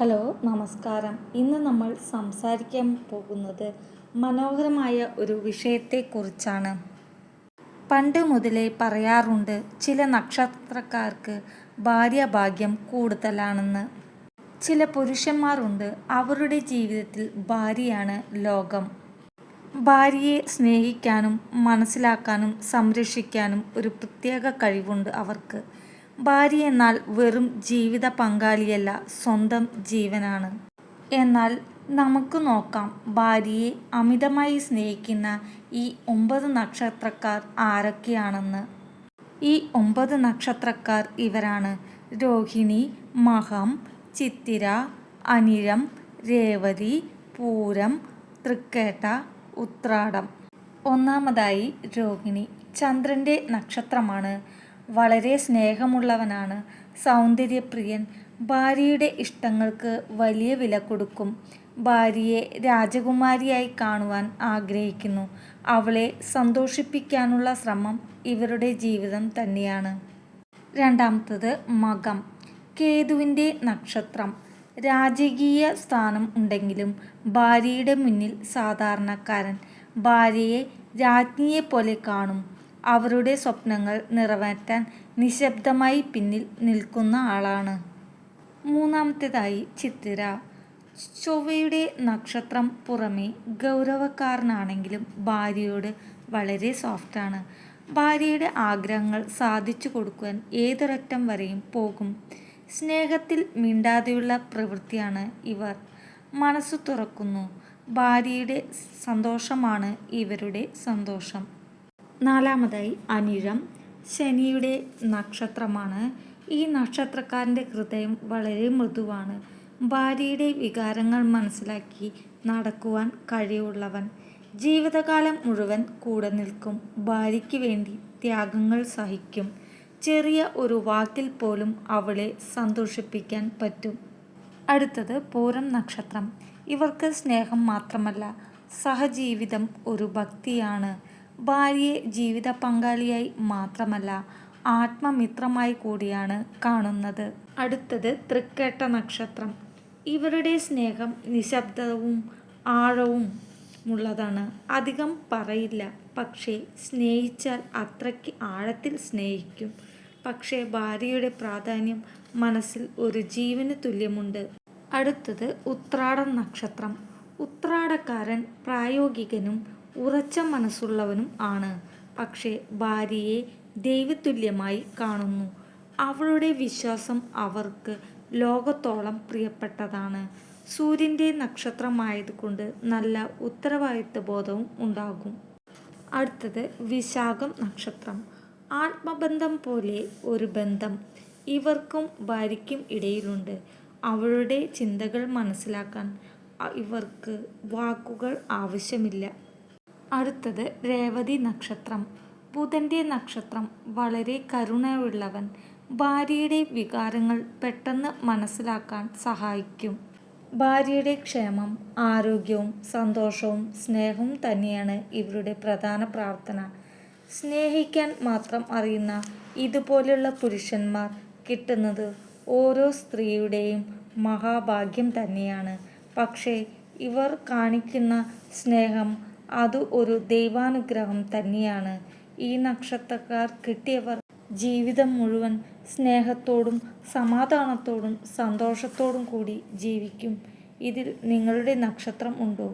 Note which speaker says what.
Speaker 1: Hello നമസ്കാരം. ഇന്ന് നമ്മൾ സംസാരിക്കാൻ പോകുന്നത് മനോഹരമായ ഒരു വിഷയത്തെക്കുറിച്ചാണ്. പണ്ട് മുതലേ പറയാറുണ്ട്, ചില നക്ഷത്രക്കാർക്ക് ഭാര്യാഭാഗ്യം കൂടുതലാണെന്ന്. ചില പുരുഷന്മാരുണ്ട്, അവരുടെ ജീവിതത്തിൽ ഭാര്യയാണ് ലോകം. ഭാര്യയെ സ്നേഹിക്കാനും മനസ്സിലാക്കാനും സംരക്ഷിക്കാനും ഒരു പ്രത്യേക കഴിവുണ്ട് അവർക്ക്. ഭാര്യ എന്നാൽ വെറും ജീവിത പങ്കാളിയല്ല, സ്വന്തം ജീവനാണ്. എന്നാൽ നമുക്ക് നോക്കാം, ഭാര്യയെ അമിതമായി സ്നേഹിക്കുന്ന ഈ 9 നക്ഷത്രക്കാർ ആരൊക്കെയാണെന്ന്. ഈ 9 നക്ഷത്രക്കാർ ഇവരാണ്: രോഹിണി, മകം, ചിത്തിര, അനിഴം, രേവതി, പൂരം, തൃക്കേട്ട, ഉത്രാടം. ഒന്നാമതായി രോഹിണി. ചന്ദ്രന്റെ നക്ഷത്രമാണ്. വളരെ സ്നേഹമുള്ളവനാണ്, സൗന്ദര്യപ്രിയൻ. ഭാര്യയുടെ ഇഷ്ടങ്ങൾക്ക് വലിയ വില കൊടുക്കും. ഭാര്യയെ രാജകുമാരിയായി കാണുവാൻ ആഗ്രഹിക്കുന്നു. അവളെ സന്തോഷിപ്പിക്കാനുള്ള ശ്രമം ഇവരുടെ ജീവിതം തന്നെയാണ്. രണ്ടാമത്തത് മകം. കേതുവിന്റെ നക്ഷത്രം. രാജകീയ സ്ഥാനം ഉണ്ടെങ്കിലും ഭാര്യയുടെ മുന്നിൽ സാധാരണക്കാരൻ. ഭാര്യയെ രാജ്ഞിയെപ്പോലെ കാണും. അവരുടെ സ്വപ്നങ്ങൾ നിറവേറ്റാൻ നിശബ്ദമായി പിന്നിൽ നിൽക്കുന്ന ആളാണ്. മൂന്നാമത്തേതായി ചിത്തിര. ചൊവ്വയുടെ നക്ഷത്രം. പുറമേ ഗൗരവക്കാരനാണെങ്കിലും ഭാര്യയോട് വളരെ സോഫ്റ്റാണ്. ഭാര്യയുടെ ആഗ്രഹങ്ങൾ സാധിച്ചു കൊടുക്കുവാൻ ഏതൊരറ്റം വരെയും പോകും. സ്നേഹത്തിൽ മിണ്ടാതെയുള്ള പ്രവൃത്തിയാണ് ഇവർ. മനസ്സു തുറക്കുന്നു. ഭാര്യയുടെ സന്തോഷമാണ് ഇവരുടെ സന്തോഷം. നാലാമതായി അനിഴം. ശനിയുടെ നക്ഷത്രമാണ്. ഈ നക്ഷത്രക്കാരൻ്റെ ഹൃദയം വളരെ മൃദുവാണ്. ഭാര്യയുടെ വികാരങ്ങൾ മനസ്സിലാക്കി നടക്കുവാൻ കഴിവുള്ളവൻ. ജീവിതകാലം മുഴുവൻ കൂടെ നിൽക്കും. ഭാര്യയ്ക്ക് വേണ്ടി ത്യാഗങ്ങൾ സഹിക്കും. ചെറിയ ഒരു വാക്കിൽ പോലും അവളെ സന്തോഷിപ്പിക്കാൻ പറ്റും. അടുത്തത് പൂരം നക്ഷത്രം. ഇവർക്ക് സ്നേഹം മാത്രമല്ല, സഹജീവിതം ഒരു ഭക്തിയാണ്. ഭാര്യയെ ജീവിത പങ്കാളിയായി മാത്രമല്ല, ആത്മമിത്രമായി കൂടിയാണ് കാണുന്നത്. അടുത്തത് തൃക്കേട്ട നക്ഷത്രം. ഇവരുടെ സ്നേഹം നിശബ്ദവും ആഴവും ഉള്ളതാണ്. അധികം പറയില്ല, പക്ഷേ സ്നേഹിച്ചാൽ അത്രയ്ക്ക് ആഴത്തിൽ സ്നേഹിക്കും. പക്ഷേ ഭാര്യയുടെ പ്രാധാന്യം മനസ്സിൽ ഒരു ജീവന് തുല്യമുണ്ട്. അടുത്തത് ഉത്രാടം നക്ഷത്രം. ഉത്രാടക്കാരൻ പ്രായോഗികനും ഉറച്ച മനസ്സുള്ളവനും ആണ്. പക്ഷേ ഭാര്യയെ ദൈവതുല്യമായി കാണുന്നു. അവളുടെ വിശ്വാസം അവർക്ക് ലോകത്തോളം പ്രിയപ്പെട്ടതാണ്. സൂര്യന്റെ നക്ഷത്രമായതുകൊണ്ട് നല്ല ഉത്തരവാദിത്വബോധവും ഉണ്ടാകും. അടുത്തത് വിശാഖം നക്ഷത്രം. ആത്മബന്ധം പോലെ ഒരു ബന്ധം ഇവർക്കും ഭാര്യയ്ക്കും ഇടയിലുണ്ട്. അവളുടെ ചിന്തകൾ മനസ്സിലാക്കാൻ ഇവർക്ക് വാക്കുകൾ ആവശ്യമില്ല. അടുത്തത് രേവതി നക്ഷത്രം. ബുധന്റെ നക്ഷത്രം. വളരെ കരുണയുള്ളവൻ. ഭാര്യയുടെ വികാരങ്ങൾ പെട്ടെന്ന് മനസ്സിലാക്കാൻ സഹായിക്കും. ഭാര്യയുടെ ക്ഷേമം, ആരോഗ്യവും സന്തോഷവും സ്നേഹവും തന്നെയാണ് ഇവരുടെ പ്രധാന പ്രാർത്ഥന. സ്നേഹിക്കാൻ മാത്രം അറിയുന്ന ഇതുപോലുള്ള പുരുഷന്മാർ കിട്ടുന്നത് ഓരോ സ്ത്രീയുടെയും മഹാഭാഗ്യം തന്നെയാണ്. പക്ഷേ ഇവർ കാണിക്കുന്ന സ്നേഹം അത് ഒരു ദൈവാനുഗ്രഹം തന്നെയാണ്. ഈ നക്ഷത്രക്കാർ കിട്ടിയവർ ജീവിതം മുഴുവൻ സ്നേഹത്തോടും സമാധാനത്തോടും സന്തോഷത്തോടും കൂടി ജീവിക്കും. ഇതിൽ നിങ്ങളുടെ നക്ഷത്രം ഉണ്ടോ?